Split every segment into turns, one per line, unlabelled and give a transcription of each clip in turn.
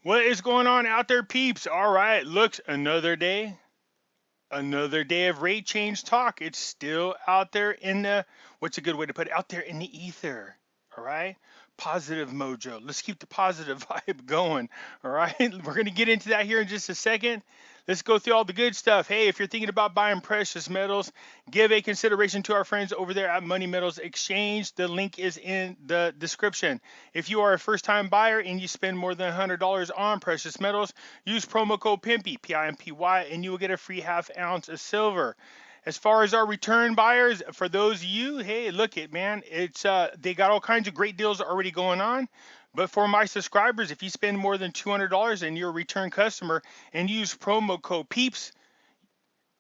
What is going on out there, peeps? All right, looks another day of rate change talk. It's still out there in the, what's a good way to put it? Out there in the ether. All right, positive mojo. Let's keep the positive vibe going. All right, we're going to get into that here in just a second. Let's go through all the good stuff. Hey, if you're thinking about buying precious metals, give a consideration to our friends over there at Money Metals Exchange. The link is in the description. If you are a first time buyer and you spend more than $100 on precious metals, use promo code Pimpy, Pimpy, and you will get a free half ounce of silver. As far as our return buyers, for those of you, hey, look it, man, it's they got all kinds of great deals already going on. But for my subscribers, if you spend more than $200 and you're a return customer and use promo code PEEPS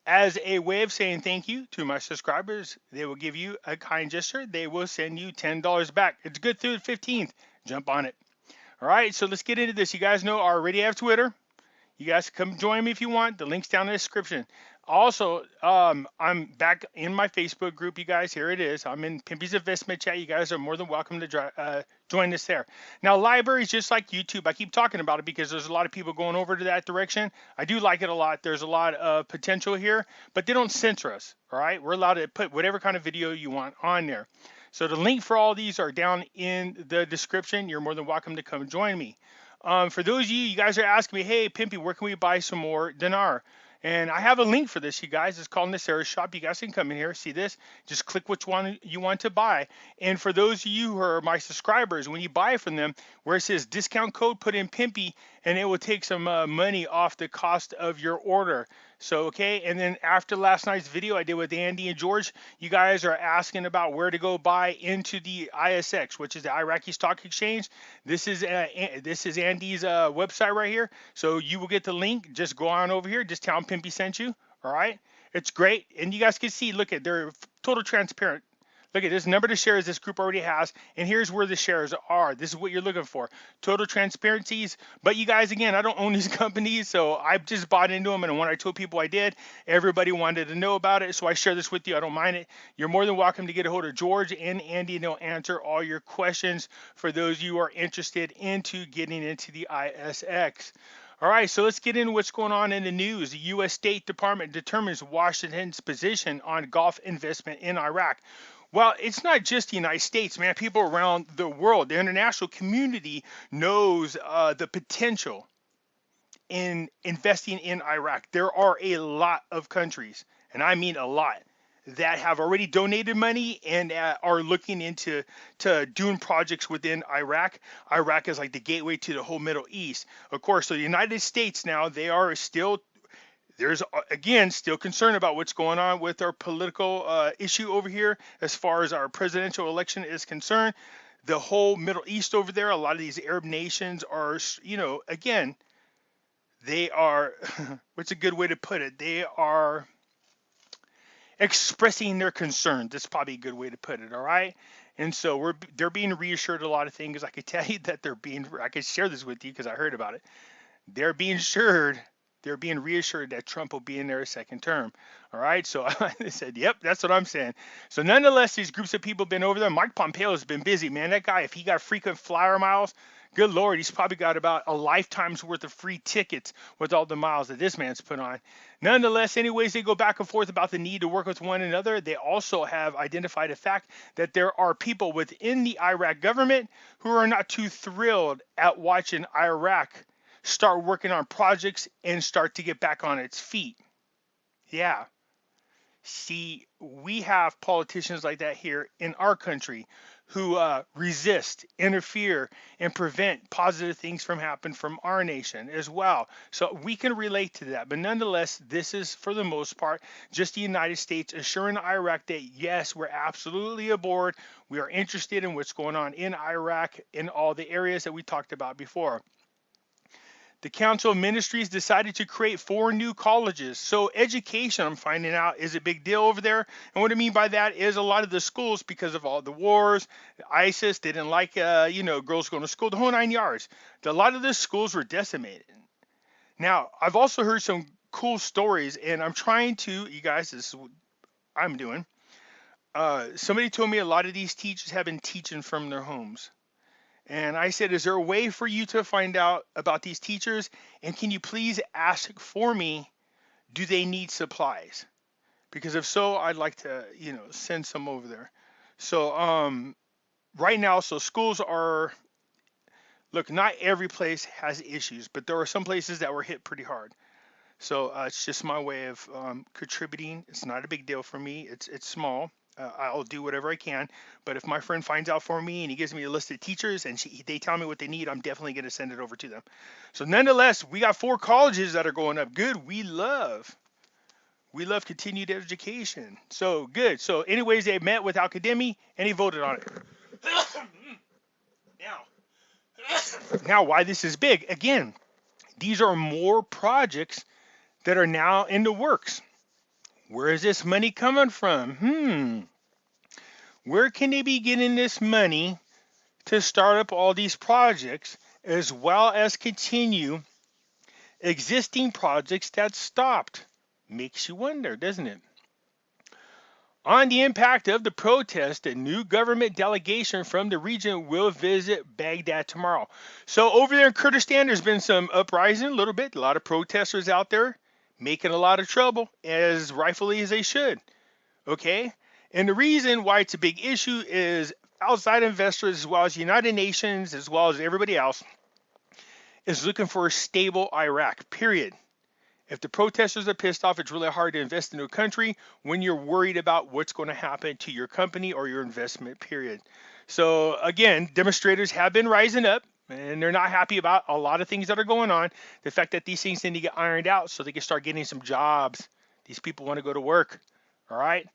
as a way of saying thank you to my subscribers, they will give you a kind gesture. They will send you $10 back. It's good through the 15th. Jump on it. All right, so let's get into this. You guys know I already have Twitter. You guys come join me if you want. The link's down in the description. Also, I'm back in my Facebook group, you guys. Here it is. I'm in Pimpy's Investment Chat. You guys are more than welcome to join us there. Now, LBRY is just like YouTube. I keep talking about it because there's a lot of people going over to that direction. I do like it a lot. There's a lot of potential here, but they don't censor us. All right, we're allowed to put whatever kind of video you want on there. So the link for all these are down in the description. You're more than welcome to come join me. For those of you, you guys are asking me, hey, Pimpy, where can we buy some more Dinar? And I have a link for this, you guys. It's called Nasera Shop. You guys can come in here, see this. Just click which one you want to buy. And for those of you who are my subscribers, when you buy from them, where it says discount code, put in Pimpy, and it will take some money off the cost of your order. So, okay. And then after last night's video I did with Andy and George, you guys are asking about where to go buy into the ISX, which is the Iraqi Stock Exchange. This is Andy's website right here. So you will get the link. Just go on over here. Just tell him Pimpy sent you. All right. It's great. And you guys can see, look at, they're total transparent. Look at this number of shares this group already has, and here's where the shares are. This is what you're looking for. Total transparencies. But you guys, again, I don't own these companies, so I just bought into them, and when I told people I did, everybody wanted to know about it, so I share this with you. I don't mind it. You're more than welcome to get a hold of George and Andy, and they'll answer all your questions for those of you who are interested into getting into the ISX. All right, so let's get into what's going on in the news. The U.S. State Department determines Washington's position on Gulf investment in Iraq. Well, it's not just the United States, man. People around the world, the international community knows the potential in investing in Iraq. There are a lot of countries, and I mean a lot, that have already donated money and are looking into doing projects within Iraq. Iraq is like the gateway to the whole Middle East. Of course, so the United States now, they are still there's again still concern about what's going on with our political issue over here as far as our presidential election is concerned. The whole Middle East over there, a lot of these Arab nations are, again, they are, what's a good way to put it? They are expressing their concerns. That's probably a good way to put it, all right? And so they're being reassured a lot of things. I could tell you that I could share this with you because I heard about it. They're being reassured that Trump will be in there a second term. All right. So I said, yep, that's what I'm saying. So nonetheless, these groups of people have been over there. Mike Pompeo has been busy, man. That guy, if he got frequent flyer miles, good Lord, he's probably got about a lifetime's worth of free tickets with all the miles that this man's put on. Nonetheless, anyways, they go back and forth about the need to work with one another. They also have identified a fact that there are people within the Iraq government who are not too thrilled at watching Iraq start working on projects and start to get back on its feet. Yeah. See, we have politicians like that here in our country who resist, interfere, and prevent positive things from happening from our nation as well. So we can relate to that. But nonetheless, this is, for the most part, just the United States assuring Iraq that, yes, we're absolutely aboard. We are interested in what's going on in Iraq in all the areas that we talked about before. The Council of Ministries decided to create 4 new colleges. So education, I'm finding out, is a big deal over there. And what I mean by that is a lot of the schools, because of all the wars, ISIS, they didn't like, girls going to school, the whole 9 yards. A lot of the schools were decimated. Now, I've also heard some cool stories, and I'm trying to, you guys, this is what I'm doing. Somebody told me a lot of these teachers have been teaching from their homes. And I said, is there a way for you to find out about these teachers? And can you please ask for me, do they need supplies? Because if so, I'd like to, send some over there. So right now, so schools are, look, not every place has issues, but there are some places that were hit pretty hard. So it's just my way of contributing. It's not a big deal for me. It's small. I'll do whatever I can. But if my friend finds out for me and he gives me a list of teachers and they tell me what they need, I'm definitely going to send it over to them. So nonetheless, we got 4 colleges that are going up. Good. We love continued education. So good. So anyways, they met with academy and he voted on it. Now why this is big? Again, these are more projects that are now in the works. Where is this money coming from? Where can they be getting this money to start up all these projects as well as continue existing projects that stopped? Makes you wonder, doesn't it? On the impact of the protest, a new government delegation from the region will visit Baghdad tomorrow. So over there in Kurdistan, there's been some uprising a little bit. A lot of protesters out there making a lot of trouble, as rightfully as they should. Okay? And the reason why it's a big issue is outside investors, as well as the United Nations, as well as everybody else, is looking for a stable Iraq, period. If the protesters are pissed off, it's really hard to invest in a country when you're worried about what's going to happen to your company or your investment, period. So again, demonstrators have been rising up and they're not happy about a lot of things that are going on. The fact that these things need to get ironed out so they can start getting some jobs. These people want to go to work. All right.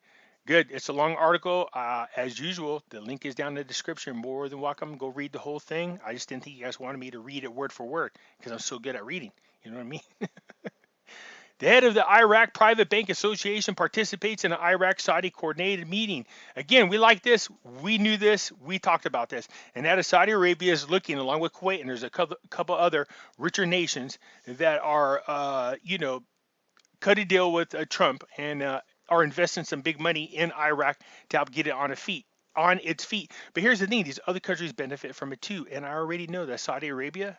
Good. It's a long article. As usual, the link is down in the description. More than welcome. Go read the whole thing. I just didn't think you guys wanted me to read it word for word because I'm so good at reading. You know what I mean? The head of the Iraq Private Bank Association participates in an Iraq-Saudi coordinated meeting. Again, we like this. We knew this. We talked about this. And that is Saudi Arabia is looking, along with Kuwait, and there's a couple other richer nations that are, cut a deal with Trump and are investing some big money in Iraq to help get it on its feet. But here's the thing. These other countries benefit from it too. And I already know that Saudi Arabia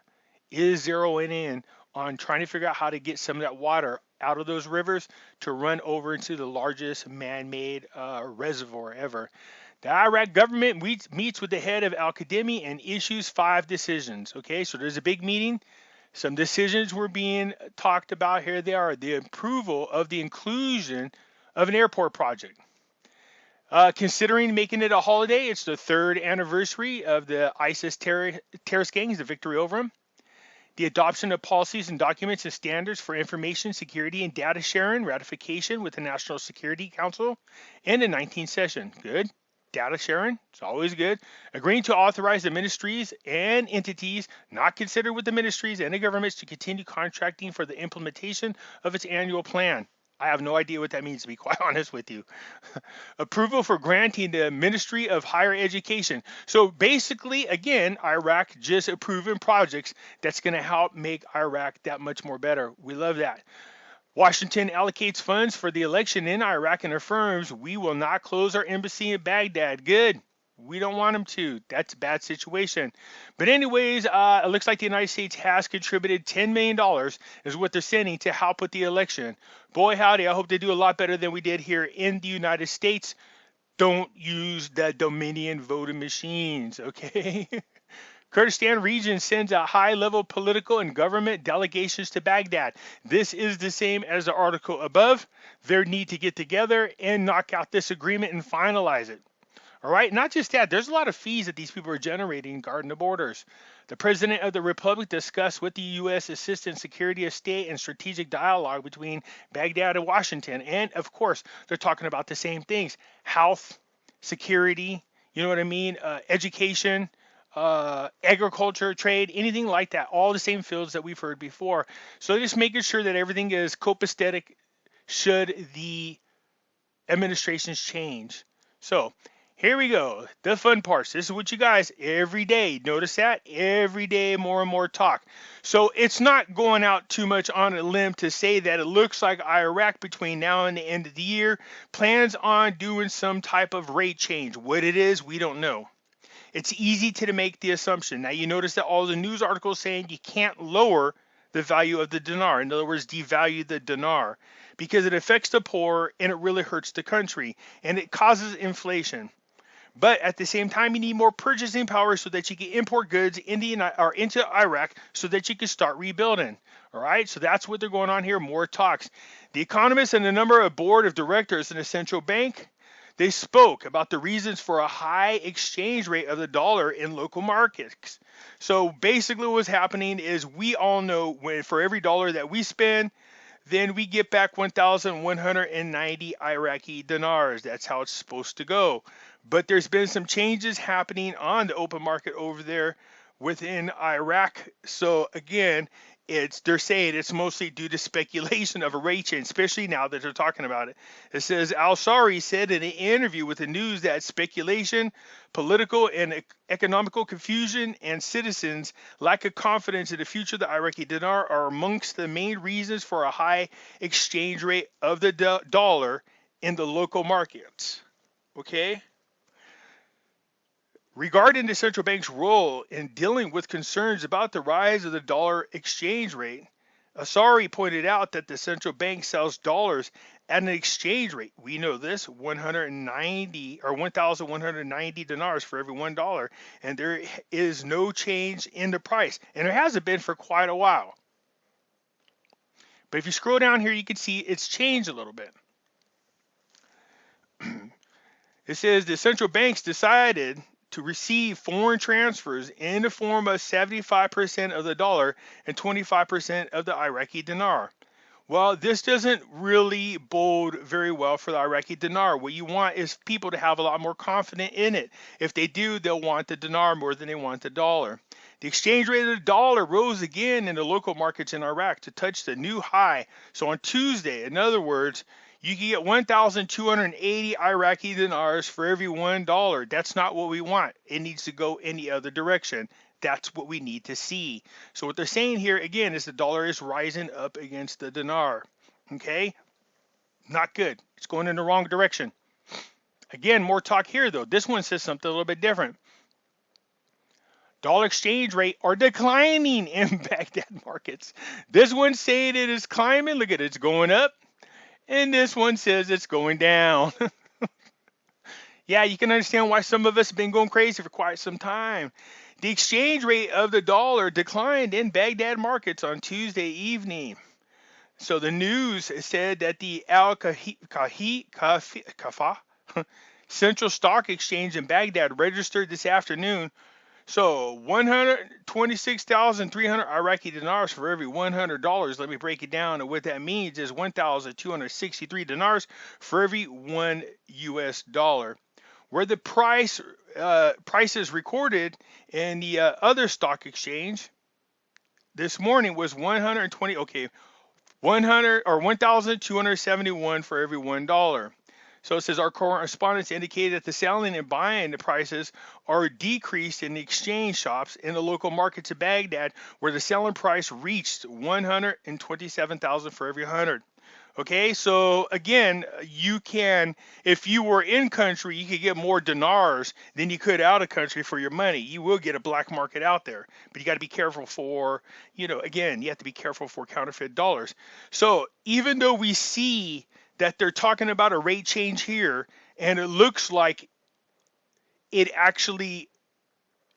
is zeroing in on trying to figure out how to get some of that water out of those rivers to run over into the largest man-made reservoir ever. The Iraq government meets with the head of Al-Qademi and issues 5 decisions. Okay, so there's a big meeting. Some decisions were being talked about. Here they are. The approval of the inclusion of an airport project. Considering making it a holiday, it's the 3rd anniversary of the ISIS terrorist gangs, the victory over them. The adoption of policies and documents and standards for information security and data sharing, ratification with the National Security Council in the 19th session. Good. Data sharing, it's always good. Agreeing to authorize the ministries and entities not considered with the ministries and the governments to continue contracting for the implementation of its annual plan. I have no idea what that means, to be quite honest with you. Approval for granting the Ministry of Higher Education. So basically, again, Iraq just approving projects that's going to help make Iraq that much more better. We love that. Washington allocates funds for the election in Iraq and affirms we will not close our embassy in Baghdad. Good. We don't want them to. That's a bad situation. But anyways, it looks like the United States has contributed $10 million is what they're sending to help with the election. Boy, howdy, I hope they do a lot better than we did here in the United States. Don't use the Dominion voting machines, okay? Kurdistan region sends a high-level political and government delegations to Baghdad. This is the same as the article above. They need to get together and knock out this agreement and finalize it. All right, not just that, there's a lot of fees that these people are generating guarding the borders. The President of the Republic discussed with the U.S. Assistant Secretary of State and strategic dialogue between Baghdad and Washington. And, of course, they're talking about the same things: health, security, you know what I mean, education, agriculture, trade, anything like that, all the same fields that we've heard before. So just making sure that everything is copacetic should the administrations change. So here we go. The fun parts. This is what you guys every day. Notice that? Every day more and more talk. So it's not going out too much on a limb to say that it looks like Iraq between now and the end of the year plans on doing some type of rate change. What it is, we don't know. It's easy to make the assumption. Now you notice that all the news articles saying you can't lower the value of the dinar. In other words, devalue the dinar because it affects the poor and it really hurts the country and it causes inflation. But at the same time, you need more purchasing power so that you can import goods into Iraq so that you can start rebuilding. All right, so that's what they're going on here. More talks. The economists and a number of board of directors in the central bank, they spoke about the reasons for a high exchange rate of the dollar in local markets. So basically what's happening is we all know when for every dollar that we spend, then we get back 1,190 Iraqi dinars. That's how it's supposed to go. But there's been some changes happening on the open market over there within Iraq. So again, they're saying it's mostly due to speculation of a rate change, especially now that they're talking about it. It says al-Sari said in an interview with the news that speculation, political and economical confusion, and citizens' lack of confidence in the future of the Iraqi dinar are amongst the main reasons for a high exchange rate of the dollar in the local markets. Okay? Regarding the central bank's role in dealing with concerns about the rise of the dollar exchange rate, Asari pointed out that the central bank sells dollars at an exchange rate. We know this, 190 or 1,190 dinars for every $1, and there is no change in the price, and there hasn't been for quite a while. But if you scroll down here, you can see it's changed a little bit. It says the central banks decided to receive foreign transfers in the form of 75% of the dollar and 25% of the Iraqi dinar. Well, this doesn't really bode very well for the Iraqi dinar. What you want is people to have a lot more confidence in it. If they do, they'll want the dinar more than they want the dollar. The exchange rate of the dollar rose again in the local markets in Iraq to touch the new high. So on Tuesday, in other words, you can get 1,280 Iraqi dinars for every $1. That's not what we want. It needs to go any other direction. That's what we need to see. So what they're saying here, again, is the dollar is rising up against the dinar. Okay? Not good. It's going in the wrong direction. Again, more talk here, though. This one says something a little bit different. Dollar exchange rate are declining in Baghdad markets. This one's saying it is climbing. Look at it. It's going up. And this one says it's going down. Yeah, you can understand why some of us have been going crazy for quite some time. The exchange rate of the dollar declined in Baghdad markets on Tuesday evening. So the news said that the Al-Kafa Central Stock Exchange in Baghdad registered this afternoon. So 126,300 Iraqi dinars for every $100. Let me break it down. And what that means is 1,263 dinars for every $1 Where the prices recorded in the other stock exchange this morning was 1,271 for every $1. So it says our correspondents indicated that the selling and buying the prices are decreased in the exchange shops in the local markets of Baghdad, where the selling price reached 127,000 for every 100. Okay, so again, you can, if you were in country, you could get more dinars than you could out of country for your money. You will get a black market out there, but you got to be careful for, again, you have to be careful for counterfeit dollars. So even though we see that they're talking about a rate change here, and it looks like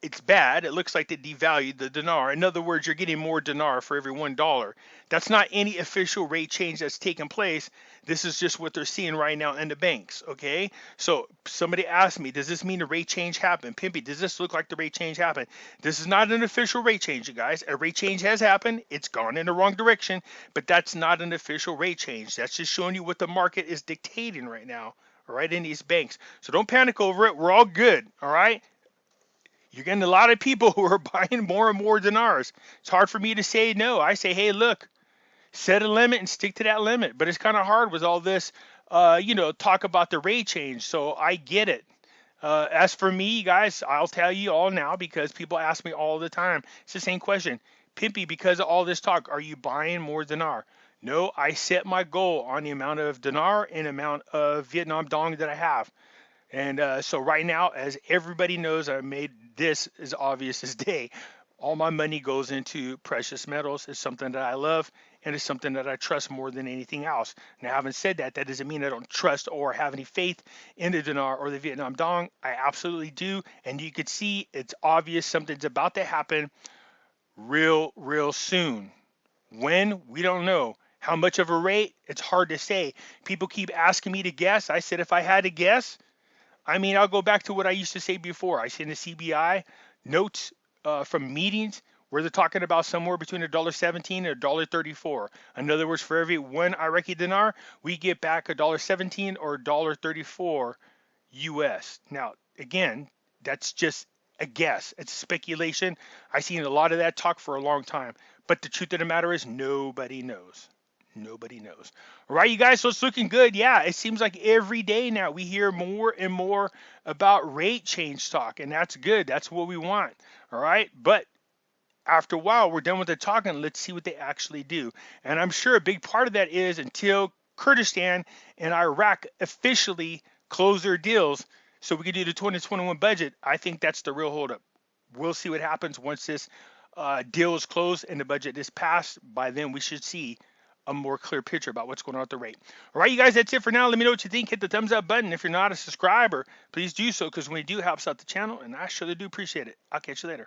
it's bad. It looks like they devalued the dinar. In other words, you're getting more dinar for every $1. That's not any official rate change that's taken place. This is just what they're seeing right now in the banks, okay? So somebody asked me, does this mean a rate change happened? Pimpy, does this look like the rate change happened? This is not an official rate change, you guys. A rate change has happened. It's gone in the wrong direction, but that's not an official rate change. That's just showing you what the market is dictating right now, all right, in these banks. So don't panic over it. We're all good, all right? You're getting a lot of people who are buying more and more dinars. It's hard for me to say no. I say, hey, look, set a limit and stick to that limit. But it's kind of hard with all this, talk about the rate change. So I get it. As for me, guys, I'll tell you all now because people ask me all the time. It's the same question. Pimpy, because of all this talk, are you buying more dinar? No, I set my goal on the amount of dinar and amount of Vietnam dong that I have. And so right now, as everybody knows, I made this as obvious as day. All my money goes into precious metals. It's something that I love, and it's something that I trust more than anything else. Now, having said that, that doesn't mean I don't trust or have any faith in the dinar or the Vietnam dong. I absolutely do, and you could see it's obvious something's about to happen real soon. When? We don't know. How much of a rate? It's hard to say. People keep asking me to guess. I said if I had to guess, I mean, I'll go back to what I used to say before. I seen the CBI notes from meetings where they're talking about somewhere between $1.17 and $1.34. In other words, for every one Iraqi dinar, we get back $1.17 or $1.34 US. Now, again, that's just a guess. It's speculation. I've seen a lot of that talk for a long time. But the truth of the matter is nobody knows. Nobody knows. All right, you guys, so it's looking good. Yeah, it seems like every day now we hear more and more about rate change talk, and that's good. That's what we want. All right, but after a while, we're done with the talking. Let's see what they actually do. And I'm sure a big part of that is until Kurdistan and Iraq officially close their deals so we can do the 2021 budget, I think that's the real holdup. We'll see what happens once this deal is closed and the budget is passed. By then, we should see a more clear picture about what's going on at the rate. All right, you guys, that's it for now. Let me know what you think. Hit the thumbs up button. If you're not a subscriber, please do so, because when you do, it helps out the channel, and I surely do appreciate it. I'll catch you later.